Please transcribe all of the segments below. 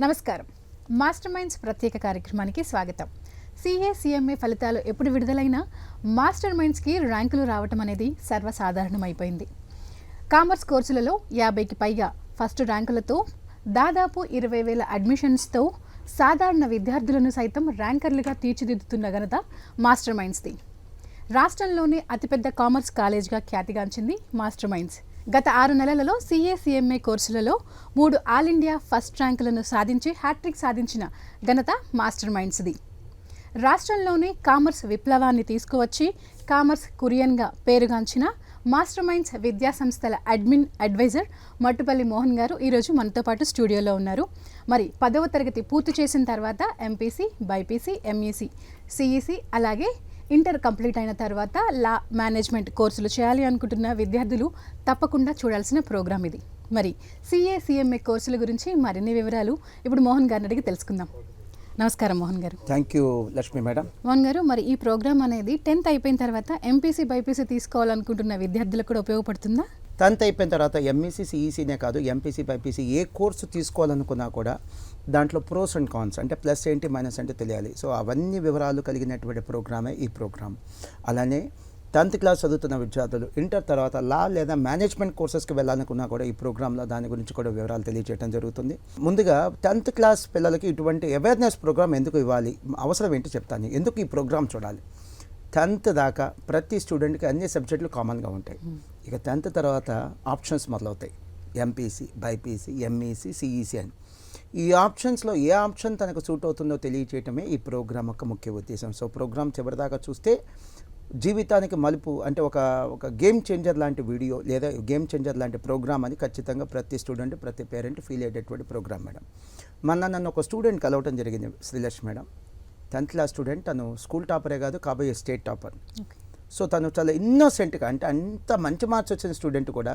నమస్కారం. Master minds ప్రత్యేక కార్యక్రమానికి స్వాగతం. సిఏ సిఎంఏ ఫలితాలు ఎప్పుడు విడుదలైనా మాస్టర్ మైండ్స్కి ర్యాంకులు రావటం అనేది సర్వసాధారణమైపోయింది. కామర్స్ కోర్సులలో 50కి పైగా ఫస్ట్ ర్యాంకులతో దాదాపు 20,000 అడ్మిషన్స్తో సాధారణ విద్యార్థులను సైతం ర్యాంకర్లుగా తీర్చిదిద్దుతున్న ఘనత మాస్టర్ మైండ్స్ది. రాష్ట్రంలోనే అతిపెద్ద కామర్స్ కాలేజ్గా ఖ్యాతిగాంచింది మాస్టర్ మైండ్స్. గత 6 నెలలలో సిఏ సిఎంఏ కోర్సులలో 3 ఆల్ ఇండియా ఫస్ట్ ర్యాంకులను సాధించి హ్యాట్రిక్ సాధించిన ఘనత మాస్టర్ మైండ్స్ది. రాష్ట్రంలోనే కామర్స్ విప్లవాన్ని తీసుకువచ్చి కామర్స్ కురియన్గా పేరుగాంచిన మాస్టర్ మైండ్స్ విద్యా సంస్థల అడ్వైజర్ మట్టుపల్లి మోహన్ గారు ఈరోజు మనతో పాటు స్టూడియోలో ఉన్నారు. మరి 10వ తరగతి పూర్తి చేసిన తర్వాత ఎంపీసీ, బైపీసీ, ఎంఈసీ, సిఈసీ అలాగే ఇంటర్ కంప్లీట్ అయిన తర్వాత లా మేనేజ్మెంట్ కోర్సులు చేయాలి అనుకుంటున్న విద్యార్థులు తప్పకుండా చూడాల్సిన ప్రోగ్రామ్ ఇది. మరి సిఏ సిఎంఏ కోర్సుల గురించి మరిన్ని వివరాలు ఇప్పుడు మోహన్ గారిని అడిగి తెలుసుకుందాం. నమస్కారం మోహన్ గారు. Thank you Lakshmi madam. Mohan గారు, మరి ఈ ప్రోగ్రామ్ అనేది 10th అయిపోయిన తర్వాత ఎంపీసీ, బైపీసీ తీసుకోవాలనుకుంటున్న విద్యార్థులకు కూడా ఉపయోగపడుతుందా? 10th అయిపోయిన తర్వాత ఎంఈసీ, సిఈసీనే కాదు ఎంపీసీ, బైపీసీ ఏ కోర్సు తీసుకోవాలనుకున్నా కూడా దాంట్లో ప్రోస్ అండ్ కాన్స్ అంటే ప్లస్ ఏంటి మైనస్ అంటే తెలియాలి. సో అవన్నీ వివరాలు కలిగినటువంటి ప్రోగ్రామే ఈ ప్రోగ్రామ్. అలానే 10th క్లాస్ చదువుతున్న విద్యార్థులు ఇంటర్ తర్వాత లా లేదా మేనేజ్మెంట్ కోర్సెస్కి వెళ్ళాలనుకున్నా కూడా ఈ ప్రోగ్రాంలో దాని గురించి కూడా వివరాలు తెలియజేయడం జరుగుతుంది. ముందుగా 10th క్లాస్ పిల్లలకి ఇటువంటి అవేర్నెస్ ప్రోగ్రామ్ ఎందుకు ఇవ్వాలి, అవసరం ఏంటి చెప్తాను. ఎందుకు ఈ ప్రోగ్రామ్ చూడాలి? 10th దాకా ప్రతి స్టూడెంట్కి అన్ని సబ్జెక్టులు కామన్గా ఉంటాయి. ఇక 10th తర్వాత ఆప్షన్స్ మొదలవుతాయి. ఎంపీసీ, బైపీసీ, ఎంఈసీ, సిఈసీ అని. ఈ ఆప్షన్స్లో ఏ ఆప్షన్ తనకు సూట్ అవుతుందో తెలియచేయటమే ఈ ప్రోగ్రామ్ యొక్క ముఖ్య ఉద్దేశం. సో ప్రోగ్రామ్ చివరిదాకా చూస్తే జీవితానికి మలుపు అంటే ఒక గేమ్ చేంజర్ లాంటి వీడియో లేదా గేమ్ చేంజర్ లాంటి ప్రోగ్రామ్ అని ఖచ్చితంగా ప్రతి స్టూడెంట్, ప్రతి పేరెంట్ ఫీల్ అయ్యేటటువంటి ప్రోగ్రామ్ మేడం. నన్ను ఒక స్టూడెంట్ కలవటం జరిగింది, Srilakshmi madam. 10th class student. తను స్కూల్ టాపరే కాదు, కాబోయే స్టేట్ టాపర్. సో తను చాలా ఇన్నోసెంట్గా, అంటే అంత మంచి మార్క్స్ వచ్చిన స్టూడెంట్ కూడా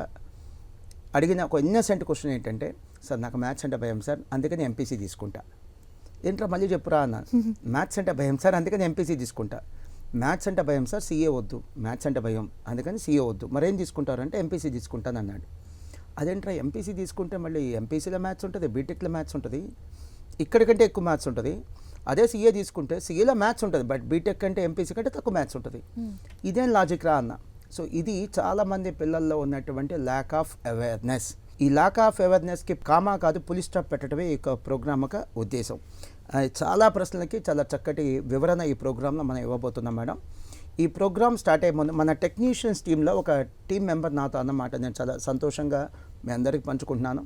అడిగిన ఒక ఇన్నోసెంట్ క్వశ్చన్ ఏంటంటే, సార్ నాకు మ్యాథ్స్ అంటే భయం సార్, అందుకని ఎంపీసీ తీసుకుంటా. ఏంట్రా మళ్ళీ చెప్పురా అన్నాను. మ్యాథ్స్ అంటే భయం సార్, అందుకని ఎంపీసీ తీసుకుంటా. మ్యాథ్స్ అంటే భయం సార్, సీఏ వద్దు. మ్యాథ్స్ అంటే భయం, అందుకని సీఏ వద్దు. మరేం తీసుకుంటారంటే ఎంపీసీ తీసుకుంటాను అన్నాడు. అదేంట్రా ఎంపీసీ తీసుకుంటే మళ్ళీ ఎంపీసీలో మ్యాథ్స్ ఉంటుంది, బీటెక్లో మ్యాథ్స్ ఉంటుంది, ఇక్కడికంటే ఎక్కువ మ్యాథ్స్ ఉంటుంది. అదే సీఏ తీసుకుంటే సీఏలో మ్యాథ్స్ ఉంటుంది, బట్ బీటెక్ కంటే ఎంపీసీ కంటే తక్కువ మ్యాథ్స్ ఉంటుంది. ఇదేం లాజిక్ రా అన్న. సో ఇది చాలామంది పిల్లల్లో ఉన్నటువంటి ల్యాక్ ఆఫ్ అవేర్నెస్. ఈ ల్యాక్ ఆఫ్ అవేర్నెస్కి కామా కాదు పులి స్టాప్ పెట్టడమే ఈ ప్రోగ్రామ్ యొక్క ఉద్దేశం. చాలా ప్రశ్నలకి చాలా చక్కటి వివరణ ఈ ప్రోగ్రాంలో మనం ఇవ్వబోతున్నాం మేడం. ఈ ప్రోగ్రామ్ స్టార్ట్ అయ్యే ముందు మన టెక్నీషియన్స్ టీంలో ఒక టీం మెంబర్ నాతో అన్నమాట నేను చాలా సంతోషంగా మీ అందరికీ పంచుకుంటున్నాను.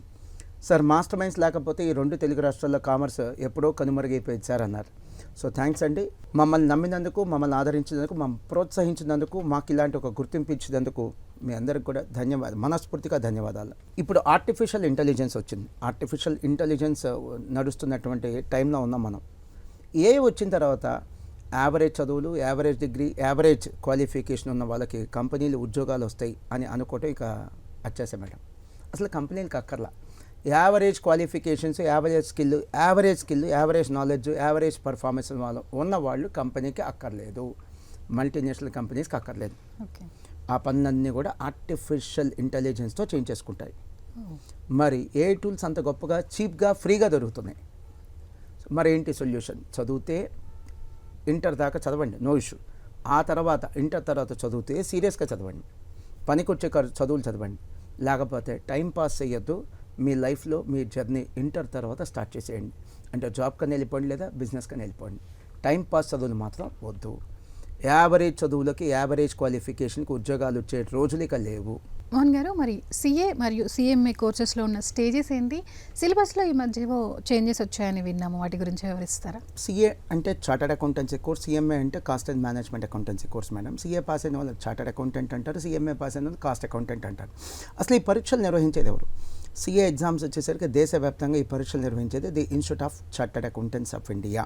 సార్ మాస్టర్ మైండ్స్ లేకపోతే ఈ 2 తెలుగు రాష్ట్రాల్లో కామర్స్ ఎప్పుడో కనుమరుగైపోయింది సార్ అన్నారు. సో థ్యాంక్స్ అండి. మమ్మల్ని నమ్మినందుకు, మమ్మల్ని ఆదరించినందుకు, మమ్మల్ని ప్రోత్సహించినందుకు, మాకు ఇలాంటి ఒక గుర్తింపు ఇచ్చినందుకు మీ అందరికి కూడా ధన్యవాదాలు, మనస్ఫూర్తిగా ధన్యవాదాలు. ఇప్పుడు ఆర్టిఫిషియల్ ఇంటెలిజెన్స్ వచ్చింది. ఆర్టిఫిషియల్ ఇంటెలిజెన్స్ నడుస్తున్నటువంటి టైంలో ఉన్నాం మనం. ఏఐ వచ్చిన తర్వాత యావరేజ్ చదువులు, యావరేజ్ డిగ్రీ, యావరేజ్ క్వాలిఫికేషన్ ఉన్న వాళ్ళకి కంపెనీలు ఉద్యోగాలు వస్తాయి అని అనుకోవటం ఇక వచ్చేసే మేడం. అసలు కంపెనీలకు అక్కర్లా. Average qualifications, average skill, average knowledge, average performance ఉన్న వాళ్ళు కంపెనీకి అక్కర్లేదు, మల్టీనేషనల్ కంపెనీస్కి అక్కర్లేదు. ఆ పనులన్నీ కూడా ఆర్టిఫిషియల్ ఇంటెలిజెన్స్తో చేంజ్ చేసుకుంటాయి. మరి ఏ టూల్స్ అంత గొప్పగా, చీప్గా, ఫ్రీగా దొరుకుతున్నాయి. మరి ఏంటి సొల్యూషన్? చదివితే ఇంటర్ దాకా చదవండి, నో ఇష్యూ. ఆ తర్వాత ఇంటర్ తర్వాత చదివితే సీరియస్గా చదవండి, పనికొచ్చే చదువులు చదవండి. లేకపోతే టైం పాస్ చేయొద్దు. మీ లైఫ్లో మీ జర్నీ ఇంటర్ తర్వాత స్టార్ట్ చేసేయండి. అంటే జాబ్ కన్నా వెళ్ళిపోండి లేదా బిజినెస్ కన్నా వెళ్ళిపోండి. టైం పాస్ చదువులు మాత్రం వద్దు. యావరేజ్ చదువులకి, యావరేజ్ క్వాలిఫికేషన్కి ఉద్యోగాలు వచ్చే రోజులు ఇక లేవు. మోహన్ గారు, మరి సిఏ మరియు సిఎంఏ కోర్సెస్లో ఉన్న స్టేజెస్ ఏంటి? సిలబస్లో ఈ మధ్య చేంజెస్ వచ్చాయని విన్నాము, వాటి గురించి వివరిస్తారా? సిఏ అంటే చార్టర్డ్ అకౌంటెన్సీ కోర్స్, సిఎంఏ అంటే cost and management accountancy course madam. CA pass అయిన వాళ్ళు చార్టర్డ్ అకౌంటెంట్ అంటారు, సిఎంఏ పాస్ అయిన వాళ్ళు కాస్ట్ అకౌంటెంట్ అంటారు. అసలు ఈ పరీక్షలు నిర్వహించేది ఎవరు? సిఏ ఎగ్జామ్స్ వచ్చేసరికి దేశవ్యాప్తంగా ఈ పరీక్షలు నిర్వహించేది the institute of chartered accountants of India,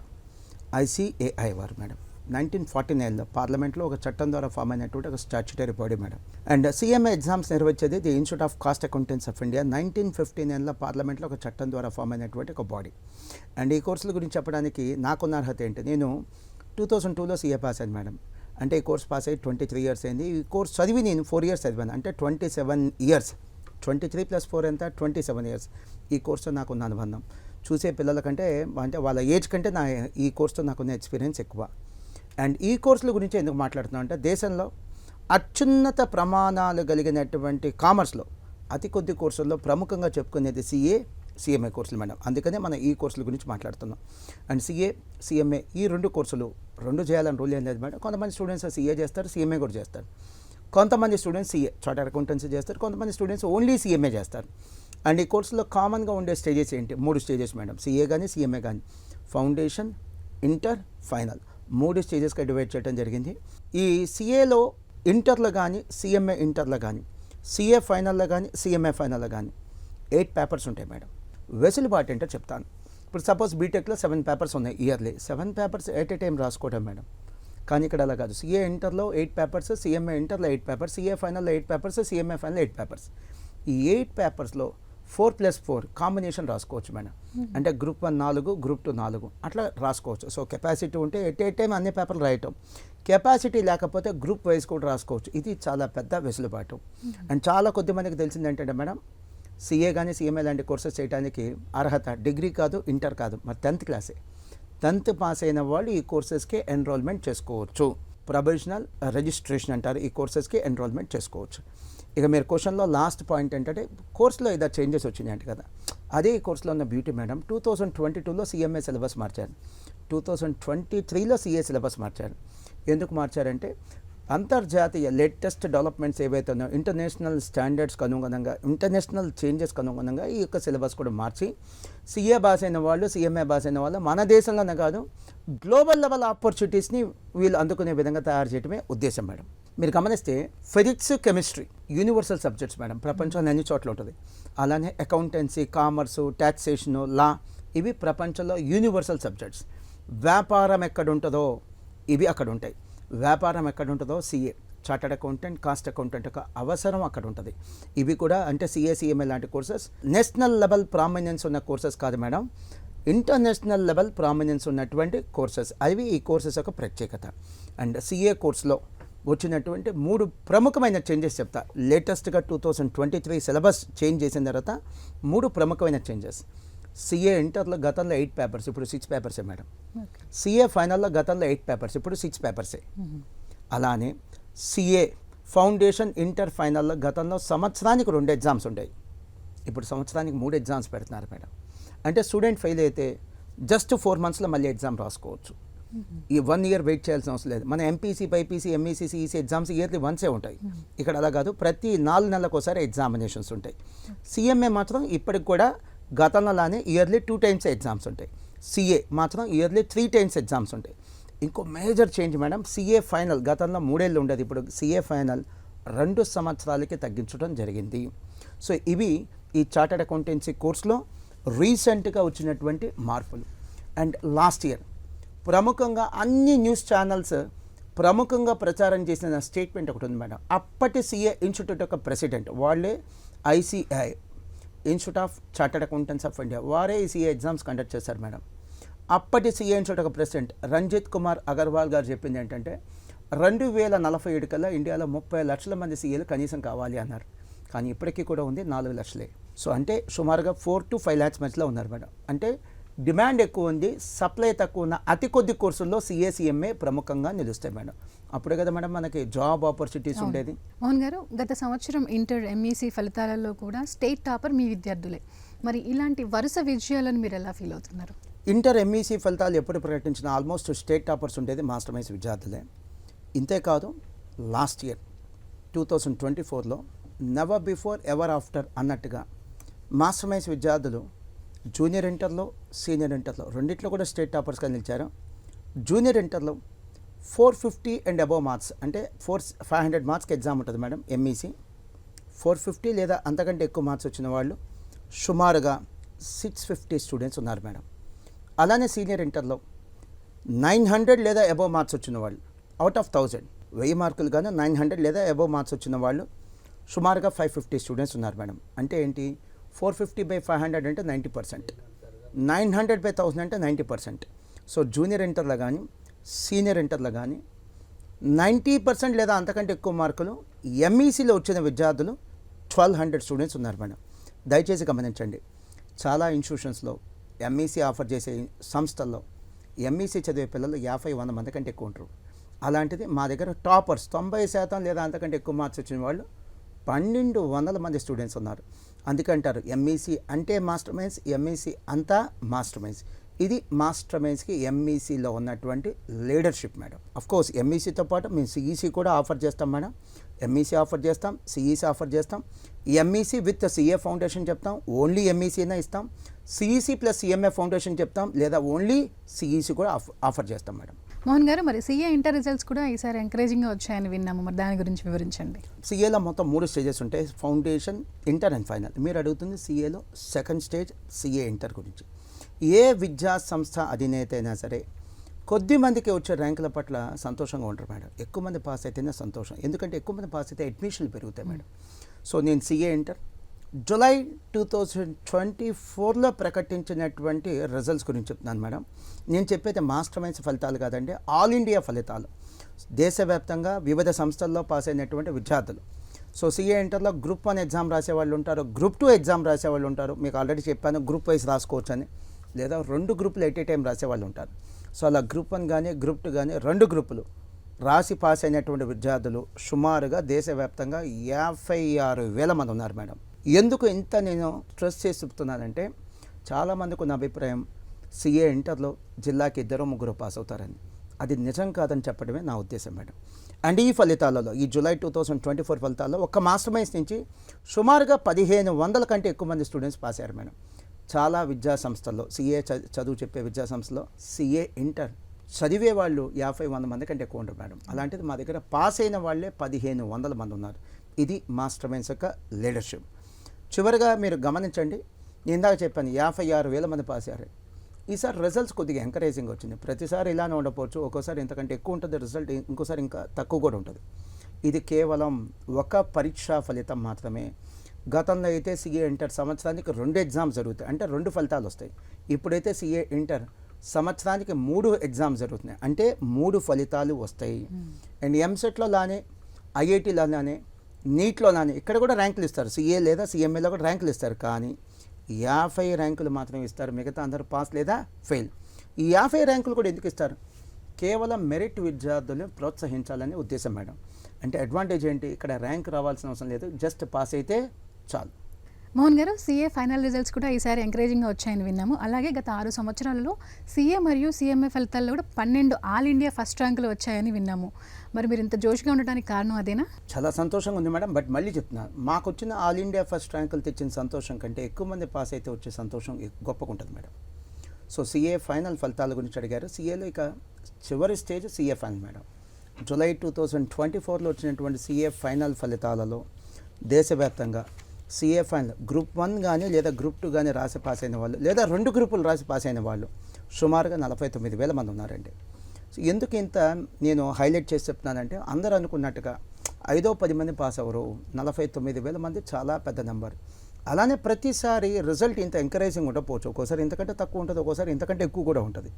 ICAI వారు మేడం. 1949లో పార్లమెంట్లో ఒక చట్టం ద్వారా ఫామ్ అయినటువంటి ఒక statutory body madam. And CMA exams నిర్వహించేది the institute of cost accountants of India. 1959లో పార్లమెంట్లో ఒక చట్టం ద్వారా ఫామ్ అయినటువంటి ఒక బాడీ. అండ్ ఈ కోర్సుల గురించి చెప్పడానికి నాకున్న అర్హత ఏంటి? నేను 2002లో సిఏ పాస్ అయ్యాను మేడం. అంటే ఈ కోర్స్ పాస్ అయ్యి 23 years అయింది. ఈ కోర్స్ చదివి నేను 4 years చదివాను, అంటే 27 years. 23 + 4 ఎంత? 27 years. ఈ కోర్సు నాకున్న అనుబంధం. చూసే పిల్లల కంటే అంటే వాళ్ళ ఏజ్ కంటే నా ఈ కోర్సుతో నాకున్న ఎక్స్పీరియన్స్ ఎక్కువ. అండ్ ఈ కోర్సుల గురించి ఎందుకు మాట్లాడుతున్నాం అంటే దేశంలో అత్యున్నత ప్రమాణాలు కలిగినటువంటి కామర్స్లో అతి కొద్ది కోర్సుల్లో ప్రముఖంగా చెప్పుకునేది సిఎంఏ కోర్సులు మేడం. అందుకనే మనం ఈ కోర్సుల గురించి మాట్లాడుతున్నాం. అండ్ సిఎంఏ ఈ రెండు కోర్సులు రెండు చేయాలని రూల్ ఏం లేదు మేడం. కొంతమంది స్టూడెంట్స్ సిఏ చేస్తారు, సిఎంఏ కూడా చేస్తారు. కొంతమంది స్టూడెంట్స్ సిఏ చార్టర్డ్ అకౌంటెన్సీ చేస్తారు, కొంతమంది స్టూడెంట్స్ ఓన్లీ సిఎంఏ చేస్తారు. అండ్ ఈ కోర్సులో కామన్గా ఉండే స్టేజెస్ ఏంటి? 3 స్టేజెస్ మేడం. సిఏ కానీ సిఎంఏ కానీ ఫౌండేషన్, ఇంటర్, ఫైనల్ 3 స్టేజెస్గా డివైడ్ చేయడం జరిగింది. ఈ సిఏలో ఇంటర్లో కానీ సిఎంఏ ఇంటర్లో కానీ సిఏ ఫైనల్లో కానీ సిఎంఏ ఫైనల్లో కానీ 8 పేపర్స్ ఉంటాయి మేడం. వెసులుబాటు ఏంటో చెప్తాను. ఇప్పుడు సపోజ్ బీటెక్లో 7 పేపర్స్ ఉన్నాయి yearly. 7 papers at a time రాసుకోవడం మేడం. కానీ ఇక్కడ అలా కాదు. సిఏ ఇంటర్లో 8 పేపర్స్, సిఎంఏ ఇంటర్లో 8 పేపర్స్, సిఏ ఫైనల్లో 8 పేపర్స్, సిఎంఏ ఫైనల్లో 8 పేపర్స్. ఈ 8 పేపర్స్లో 4+4 కాంబినేషన్ రాసుకోవచ్చు మేడం. అంటే గ్రూప్ 1 4, గ్రూప్ 2 4 అట్లా రాసుకోవచ్చు. సో కెపాసిటీ ఉంటే ఎట్ ఏ టైం అన్ని పేపర్లు రాయటం, కెపాసిటీ లేకపోతే గ్రూప్ వైజ్ కూడా రాసుకోవచ్చు. ఇది చాలా పెద్ద వెసులుబాటు. అండ్ చాలా కొద్ది మందికి తెలిసింది ఏంటంటే మేడం, సిఏ కానీ సిఎంఏ లాంటి కోర్సెస్ చేయడానికి అర్హత డిగ్రీ కాదు, ఇంటర్ కాదు, మరి 10th క్లాసే. 10th పాస్ అయిన వాళ్ళు ఈ కోర్సెస్కి ఎన్రోల్మెంట్ చేసుకోవచ్చు. ప్రొవిజనల్ రిజిస్ట్రేషన్ అంటారు. ఈ కోర్సెస్కి ఎన్రోల్మెంట్ చేసుకోవచ్చు. ఇక మీరు క్వశ్చన్లో లాస్ట్ పాయింట్ ఏంటంటే కోర్సులో ఏదో చేంజెస్ వచ్చినాయి అంటే కదా, అదే ఈ కోర్సులో ఉన్న బ్యూటీ మేడం. 2022లో సిఎంఏ సిలబస్ మార్చారు, 2023లో సిఏ సిలబస్ మార్చారు. ఎందుకు మార్చారంటే అంతర్జాతీయ లేటెస్ట్ డెవలప్మెంట్స్ ఏవైతే ఉన్నాయో ఇంటర్నేషనల్ స్టాండర్డ్స్కి అనుగుణంగా, ఇంటర్నేషనల్ చేంజెస్కి అనుగుణంగా ఈ యొక్క సిలబస్ కూడా మార్చి సిఏ పాస్ అయిన వాళ్ళు, సిఎంఏ పాస్ అయిన వాళ్ళు మన దేశంలోనే కాదు గ్లోబల్ లెవెల్ ఆపర్చునిటీస్ని వీళ్ళు అందుకునే విధంగా తయారు చేయడమే ఉద్దేశం మేడం. మీరు గమనిస్తే physics, chemistry universal subjects madam. ప్రపంచంలో అన్ని చోట్ల ఉంటుంది. అలానే అకౌంటెన్సీ, కామర్సు, ట్యాక్సేషను, లా ఇవి ప్రపంచంలో యూనివర్సల్ సబ్జెక్ట్స్. వ్యాపారం ఎక్కడ ఉంటుందో ఇవి అక్కడ ఉంటాయి. వ్యాపారం ఎక్కడ ఉంటుందో CA, chartered accountant, cost accountant యొక్క అవసరం అక్కడ ఉంటుంది. ఇవి కూడా అంటే సిఏ, సిఎంఏ లాంటి కోర్సెస్ నేషనల్ లెవెల్ ప్రామినెన్స్ ఉన్న కోర్సెస్ కాదు మేడం, ఇంటర్నేషనల్ లెవెల్ ప్రామినెన్స్ ఉన్నటువంటి కోర్సెస్. అవి ఈ కోర్సెస్ యొక్క ప్రత్యేకత. అండ్ సిఏ కోర్సులో వచ్చినటువంటి 3 ప్రముఖమైన చేంజెస్ చెప్తా. లేటెస్ట్గా 2023 సిలబస్ చేంజ్ చేసిన తర్వాత 3 ప్రముఖమైన చేంజెస్. సిఏ ఇంటర్లో గతంలో 8 పేపర్స్, ఇప్పుడు 6 పేపర్సే మేడం. సిఏ ఫైనల్లో గతంలో 8 పేపర్స్, ఇప్పుడు 6 పేపర్సే. అలానే సిఏ ఫౌండేషన్, ఇంటర్, ఫైనల్లో గతంలో సంవత్సరానికి 2 ఎగ్జామ్స్ ఉంటాయి, ఇప్పుడు సంవత్సరానికి 3 ఎగ్జామ్స్ పెడుతున్నారు మేడం. అంటే స్టూడెంట్ ఫెయిల్ అయితే జస్ట్ 4 మంత్స్లో మళ్ళీ ఎగ్జామ్ రాసుకోవచ్చు. ఈ 1 ఇయర్ వెయిట్ చేయాల్సిన అవసరం లేదు. మన MPC, BiPC, MEC, CEC exams yearly వన్సే ఉంటాయి. ఇక్కడ అలా కాదు, ప్రతి 4 నెలలకు ఒకసారి ఎగ్జామినేషన్స్ ఉంటాయి. సిఎంఏ మాత్రం ఇప్పటికి కూడా గతంలోనే ఇయర్లీ 2 టైమ్స్ ఎగ్జామ్స్ ఉంటాయి. సిఏ మాత్రం ఇయర్లీ 3 టైమ్స్ ఎగ్జామ్స్ ఉంటాయి. ఇంకో major change madam, CA final గతంలో 3 ఏళ్ళు ఉండేది, ఇప్పుడు సిఏ ఫైనల్ 2 సంవత్సరాలకి తగ్గించడం జరిగింది. సో ఇవి ఈ చార్టర్డ్ అకౌంటెన్సీ కోర్సులో రీసెంట్గా వచ్చినటువంటి మార్పులు. అండ్ లాస్ట్ ఇయర్ ప్రముఖంగా అన్ని న్యూస్ ఛానల్స్ ప్రముఖంగా ప్రచారం చేసిన స్టేట్మెంట్ ఒకటి ఉంది మేడం. అప్పటి సిఏ ఇన్స్టిట్యూట్ యొక్క ప్రెసిడెంట్, వాళ్ళే ICI institute of chartered accountants of India, వారే ఈ సిఏ ఎగ్జామ్స్ కండక్ట్ చేశారు మేడం. అప్పటి సిఏ ఇన్స్టిట్యూట్ యొక్క ప్రెసిడెంట్ రంజిత్ కుమార్ అగర్వాల్ గారు చెప్పింది ఏంటంటే 2047 కల్లా ఇండియాలో 30 లక్షల మంది సిఏలు కనీసం కావాలి అన్నారు. కానీ ఇప్పటికీ కూడా ఉంది 4 లక్షలే. సో అంటే సుమారుగా 4 to 5 lakhs మధ్యలో ఉన్నారు మేడం. అంటే డిమాండ్ ఎక్కువ ఉంది, సప్లై తక్కువ ఉన్న అతి కొద్ది కోర్సుల్లో సిఏ, సిఎంఏ ప్రముఖంగా నిలుస్తాయి మేడం. అప్పుడే కదా మేడం మనకి జాబ్ ఆపర్చునిటీస్ ఉండేది. మోహన్ గారు, గత సంవత్సరం ఇంటర్, ఎంఈసీ ఫలితాలలో కూడా స్టేట్ టాపర్ మీ విద్యార్థులే. మరి ఇలాంటి వరుస విజయాలను మీరు ఎలా ఫీల్ అవుతున్నారు? ఇంటర్, ఎంఈసీ ఫలితాలు ఎప్పుడు ప్రకటించిన ఆల్మోస్ట్ స్టేట్ టాపర్స్ ఉండేది మాస్టర్ మైన్స్ విద్యార్థులే. ఇంతేకాదు లాస్ట్ ఇయర్ 2024లో నెవర్ బిఫోర్ ఎవర్ ఆఫ్టర్ అన్నట్టుగా మాస్టర్ మైన్స్ విద్యార్థులు జూనియర్ ఇంటర్లో, సీనియర్ ఇంటర్లో రెండిట్లో కూడా స్టేట్ టాపర్స్గా నిలిచారు. జూనియర్ ఇంటర్లో 450 and above మార్క్స్, అంటే 500 మార్క్స్కి ఎగ్జామ్ ఉంటుంది మేడం. ఎంఈసీ 450 లేదా అంతకంటే ఎక్కువ మార్క్స్ వచ్చిన వాళ్ళు సుమారుగా 650 స్టూడెంట్స్ ఉన్నారు మేడం. అలానే సీనియర్ ఇంటర్లో 900 లేదా అబోవ్ మార్క్స్ వచ్చిన వాళ్ళు అవుట్ ఆఫ్ 1000 మార్కులు కానీ 900 లేదా అబోవ్ మార్క్స్ వచ్చిన వాళ్ళు సుమారుగా 550 స్టూడెంట్స్ ఉన్నారు మేడం. అంటే ఏంటి, 450/500 అంటే 90%, 900/1000 అంటే 90%. సో జూనియర్ ఇంటర్లో కానీ సీనియర్ ఇంటర్లో కానీ 90% లేదా అంతకంటే ఎక్కువ మార్కులు ఎంఈసీలో వచ్చిన విద్యార్థులు 1200 స్టూడెంట్స్ ఉన్నారు మేడం. దయచేసి గమనించండి, చాలా ఇన్స్టిట్యూషన్స్లో ఎంఈసీ ఆఫర్ చేసే సంస్థల్లో ఎంఈసీ చదివే పిల్లలు 50-100 మంది కంటే ఎక్కువ ఉంటారు. అలాంటిది మా దగ్గర టాపర్స్ 90% లేదా అంతకంటే ఎక్కువ మార్క్స్ వచ్చిన వాళ్ళు 1200 మంది స్టూడెంట్స్ ఉన్నారు. అందుకంటారు ఎంఈసీ అంటే మాస్టర్ మైండ్స్, ఎంఈసీ అంతా మాస్టర్ మైండ్స్. ఇది మాస్టర్ మైండ్స్కి ఎంఈసీలో ఉన్నటువంటి లీడర్షిప్ మేడం. కోర్స్ ఎంఈసీతో పాటు మేము సిఈసీ కూడా ఆఫర్ చేస్తాం మేడం. ఎంఈసీ ఆఫర్ చేస్తాం, సిఈసీ ఆఫర్ చేస్తాం. ఎంఈసీ విత్ సిఏ ఫౌండేషన్ చెప్తాం, ఓన్లీ ఎంఈసీనే ఇస్తాం. సిఈసీ ప్లస్ సిఎంఏ ఫౌండేషన్ చెప్తాం, లేదా ఓన్లీ సిఈసీ కూడా ఆఫర్ చేస్తాం మేడం. మోహన్ గారు, మరి సీఏ ఇంటర్ రిజల్ట్స్ కూడా ఈసారి ఎంకరేజింగ్గా వచ్చాయని విన్నాము. మరి దాని గురించి వివరించండి. సిఏలో మొత్తం 3 స్టేజెస్ ఉంటాయి, ఫౌండేషన్, ఇంటర్ అండ్ ఫైనల్. మీరు అడుగుతుంది సిఏలో సెకండ్ స్టేజ్ సిఏ ఇంటర్ గురించి. ఏ విద్యా సంస్థ అధినేత అయినా సరే కొద్ది మందికి వచ్చే ర్యాంకుల పట్ల సంతోషంగా ఉంటారు మేడం. ఎక్కువ మంది పాస్ అయితేనే సంతోషం, ఎందుకంటే ఎక్కువ మంది పాస్ అయితే అడ్మిషన్లు పెరుగుతాయి మేడం. సో నేను సిఏ ఇంటర్ జూలై 2024లో ప్రకటించినటువంటి రిజల్ట్స్ గురించి చెప్తున్నాను మేడం. నేను చెప్పేది మాస్టర్ మైండ్స్ ఫలితాలు కాదండి, ఆల్ ఇండియా ఫలితాలు. దేశవ్యాప్తంగా వివిధ సంస్థల్లో పాస్ అయినటువంటి విద్యార్థులు. సో సిఏ ఇంటర్లో గ్రూప్ 1 ఎగ్జామ్ రాసేవాళ్ళు ఉంటారు, గ్రూప్ 2 ఎగ్జామ్ రాసేవాళ్ళు ఉంటారు. మీకు ఆల్రెడీ చెప్పాను గ్రూప్ వైజ్ రాసుకోవచ్చు అని, లేదా 2 గ్రూపులు ఎట్ ఏ టైం రాసేవాళ్ళు ఉంటారు. సో అలా గ్రూప్ 1 కానీ గ్రూప్ 2 కానీ 2 గ్రూపులు రాసి పాస్ అయినటువంటి విద్యార్థులు సుమారుగా దేశవ్యాప్తంగా 56,000 మంది ఉన్నారు మేడం. ఎందుకు ఇంత నేను స్ట్రెస్ చేసి చెప్తున్నానంటే, చాలామందికి ఉన్న అభిప్రాయం సిఏ ఇంటర్లో జిల్లాకి 2-3 పాస్ అవుతారని. అది నిజం కాదని చెప్పడమే నా ఉద్దేశం మేడం. అండ్ ఈ ఫలితాలలో, ఈ జూలై 2024 ఫలితాల్లో ఒక్క మాస్టర్ మైండ్స్ నుంచి సుమారుగా 1500 కంటే ఎక్కువ మంది స్టూడెంట్స్ పాస్ అయ్యారు మేడం. చాలా విద్యా సంస్థల్లో సిఏ చదువు చెప్పే విద్యా సంస్థలో సిఏ ఇంటర్ చదివే వాళ్ళు 50-100 మంది కంటే ఎక్కువ ఉంటారు మేడం. అలాంటిది మా దగ్గర పాస్ అయిన వాళ్ళే 1500 మంది ఉన్నారు. ఇది మాస్టర్ మైండ్స్ యొక్క లీడర్షిప్. చివరిగా మీరు గమనించండి, నేను ఇందాక చెప్పాను 56,000 మంది పాస్ అయ్యారు. ఈసారి రిజల్ట్స్ కొద్దిగా ఎంకరేజింగ్ వచ్చింది. ప్రతిసారి ఇలానే ఉండకపోవచ్చు, ఒక్కోసారి ఇంతకంటే ఎక్కువ ఉంటుంది రిజల్ట్, ఇంకోసారి ఇంకా తక్కువ కూడా ఉంటుంది. ఇది కేవలం ఒక పరీక్షా ఫలితం మాత్రమే. గతంలో అయితే సిఏ ఇంటర్ సంవత్సరానికి 2 ఎగ్జామ్స్ జరుగుతాయి, అంటే 2 ఫలితాలు వస్తాయి. ఇప్పుడైతే సిఏ ఇంటర్ సంవత్సరానికి 3 ఎగ్జామ్స్ జరుగుతున్నాయి, అంటే 3 ఫలితాలు వస్తాయి. అండ్ ఎంసెట్లో లానే, ఐఐటీలో లానే, నీట్లో లానే ఇక్కడ కూడా ర్యాంకులు ఇస్తారు. సిఏ లేదా సిఎంఏలో కూడా ర్యాంకులు ఇస్తారు, కానీ 50 ర్యాంకులు మాత్రమే ఇస్తారు. మిగతా అందరూ పాస్ లేదా ఫెయిల్. ఈ 50 ర్యాంకులు కూడా ఎందుకు ఇస్తారు? కేవలం మెరిట్ విద్యార్థులను ప్రోత్సహించాలనే ఉద్దేశం మేడం. అంటే అడ్వాంటేజ్ ఏంటి, ఇక్కడ ర్యాంక్ రావాల్సిన అవసరం లేదు, జస్ట్ పాస్ అయితే చాలు. మోహన్ గారు, సీఏ ఫైనల్ రిజల్ట్స్ కూడా ఈసారి ఎంకరేజింగ్గా వచ్చాయని విన్నాము. అలాగే గత 6 సంవత్సరాలలో సీఏ మరియు సిఎంఏ ఫలితాల్లో కూడా 12 ఆల్ ఇండియా ఫస్ట్ ర్యాంకులు వచ్చాయని విన్నాము. మరి మీరు ఇంత జోష్గా ఉండడానికి కారణం అదేనా? చాలా సంతోషంగా ఉంది మేడం. బట్ మళ్ళీ చెప్తున్నాను, మాకు వచ్చిన ఆల్ ఇండియా ఫస్ట్ ర్యాంకులు తెచ్చిన సంతోషం కంటే ఎక్కువ మంది పాస్ అయితే వచ్చే సంతోషం గొప్పగా ఉంటుంది మేడం. సో సిఏ ఫైనల్ ఫలితాల గురించి అడిగారు. సిఏలో ఇక చివరి stage CA final madam. July 2024లో వచ్చినటువంటి సిఏ ఫైనల్ ఫలితాలలో దేశవ్యాప్తంగా సిఏ ఫైనల్ గ్రూప్ 1 కానీ లేదా గ్రూప్ 2 కానీ రాసి పాస్ అయిన వాళ్ళు, లేదా 2 గ్రూపులు రాసి పాస్ అయిన వాళ్ళు సుమారుగా 49,000 మంది ఉన్నారండి. సో ఎందుకు ఇంత నేను హైలైట్ చేసి చెప్తున్నానంటే, అందరూ అనుకున్నట్టుగా 5-10 మంది పాస్ అవ్వరు. 49,000 మంది చాలా పెద్ద నెంబర్. అలానే ప్రతిసారి రిజల్ట్ ఇంత ఎంకరేజింగ్ ఉండకపోవచ్చు, ఒక్కోసారి ఇంతకంటే తక్కువ ఉంటుంది, ఒక్కోసారి ఇంతకంటే ఎక్కువ కూడా ఉంటుంది.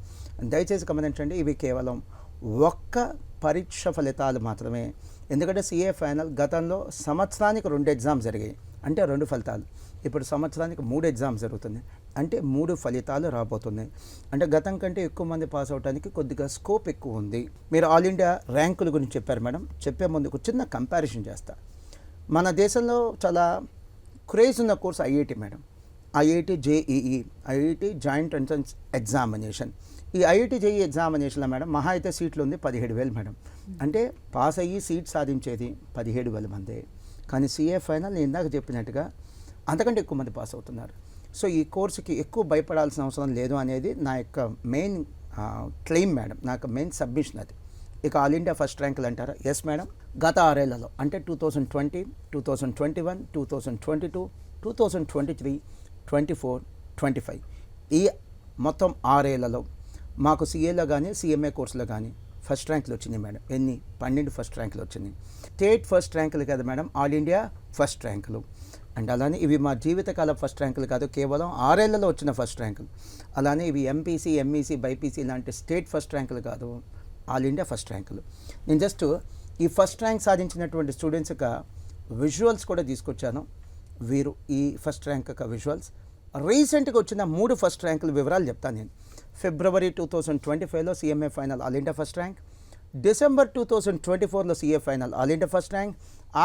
దయచేసి గమనించండి, ఇవి కేవలం ఒక్క పరీక్ష ఫలితాలు మాత్రమే. ఎందుకంటే సిఏ ఫైనల్ గతంలో సంవత్సరానికి 2 ఎగ్జామ్స్ జరిగాయి, అంటే 2 ఫలితాలు. ఇప్పుడు సంవత్సరానికి 3 ఎగ్జామ్స్ జరుగుతుంది, అంటే 3 ఫలితాలు రాబోతున్నాయి. అంటే గతం కంటే ఎక్కువ మంది పాస్ అవడానికి కొద్దిగా స్కోప్ ఎక్కువ ఉంది. మీరు ఆల్ ఇండియా ర్యాంకుల గురించి చెప్పారు మేడం. చెప్పే ముందు ఒక చిన్న కంపారిజన్ చేస్తా. మన దేశంలో చాలా క్రేజ్ ఉన్న course IIT madam. IIT JEE, IIT joint entrance examination. ఈ ఐఐటి జేఈ ఎగ్జామినేషన్లో మేడం మహా అయితే సీట్లు ఉంది 17,000 మేడం. అంటే పాస్ అయ్యి సీట్ సాధించేది 17,000 మందే. కానీ సిఏ ఫైనల్ నేను ఇందాక చెప్పినట్టుగా అంతకంటే ఎక్కువ మంది పాస్ అవుతున్నారు. సో ఈ కోర్సుకి ఎక్కువ భయపడాల్సిన అవసరం లేదు అనేది నా యొక్క మెయిన్ క్లెయిమ్ మేడం, నాకు మెయిన్ సబ్మిషన్ అది. ఇక ఆల్ ఇండియా ఫస్ట్ ర్యాంకులు అంటారా? Yes madam. గత 6 ఏళ్లలో, అంటే 2020, 2021, 2022, 2023, 24, 25 ఈ మొత్తం 6 ఏళ్లలో మాకు సిఏలో కానీ సిఎంఏ కోర్సులో కానీ ఫస్ట్ ర్యాంకులు వచ్చినాయి మేడం. ఎన్ని? 12 ఫస్ట్ ర్యాంకులు వచ్చినాయి. స్టేట్ ఫస్ట్ ర్యాంకులు కాదు మేడం, ఆల్ ఇండియా ఫస్ట్ ర్యాంకులు. అండ్ అలానే ఇవి మా జీవితకాల ఫస్ట్ ర్యాంకులు కాదు, కేవలం 6 ఏళ్లలో వచ్చిన ఫస్ట్ ర్యాంకులు. అలానే ఇవి ఎంపీసీ, ఎంఈసీ, బైపీసీ లాంటి స్టేట్ ఫస్ట్ ర్యాంకులు కాదు, ఆల్ ఇండియా ఫస్ట్ ర్యాంకులు. నేను జస్ట్ ఈ ఫస్ట్ ర్యాంక్ సాధించినటువంటి స్టూడెంట్స్గా విజువల్స్ కూడా తీసుకొచ్చాను. వీరు ఈ ఫస్ట్ ర్యాంక్ యొక్క విజువల్స్ రీసెంట్గా వచ్చిన 3 ఫస్ట్ ర్యాంకుల వివరాలు చెప్తాను నేను. ఫిబ్రవరి 2025లో CMA final all India first rank, December 2024లో CA final all India first rank,